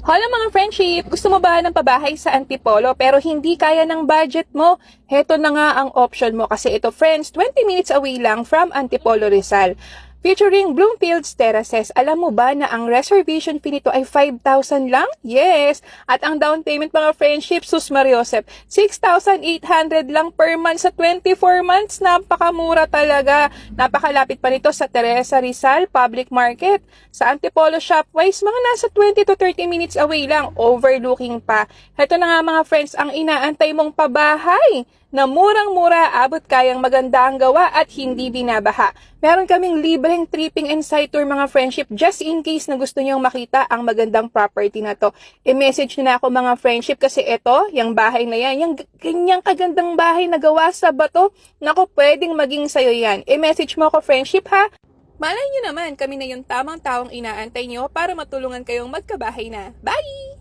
Hola mga friendship! Gusto mo ba ng pabahay sa Antipolo pero hindi kaya ng budget mo? Heto na nga ang option mo kasi ito friends, 20 minutes away lang from Antipolo, Rizal. Featuring Bloomfields Terraces. Alam mo ba na ang reservation fee nito ay 5,000 lang? Yes! At ang down payment mga friendship, sus Mariosep, 6,800 lang per month sa 24 months. Napakamura talaga. Napakalapit pa nito sa Teresa Rizal Public Market. Sa Antipolo Shopwise, mga nasa 20 to 30 minutes away lang, overlooking pa. Heto na nga mga friends, ang inaantay mong pabahay na murang-mura, abot kayang maganda ang gawa at hindi binabaha. Meron kaming libreng tripping and site tour mga friendship just in case na gusto niyong makita ang magandang property na to. I-message nyo na ako mga friendship kasi ito, yung bahay na yan, yung ganyang kagandang bahay na gawa sa bato, naku, pwedeng maging sayo yan. I-message mo ako friendship ha. Malay nyo naman, kami na yung tamang taong inaantay nyo para matulungan kayong magkabahay na. Bye!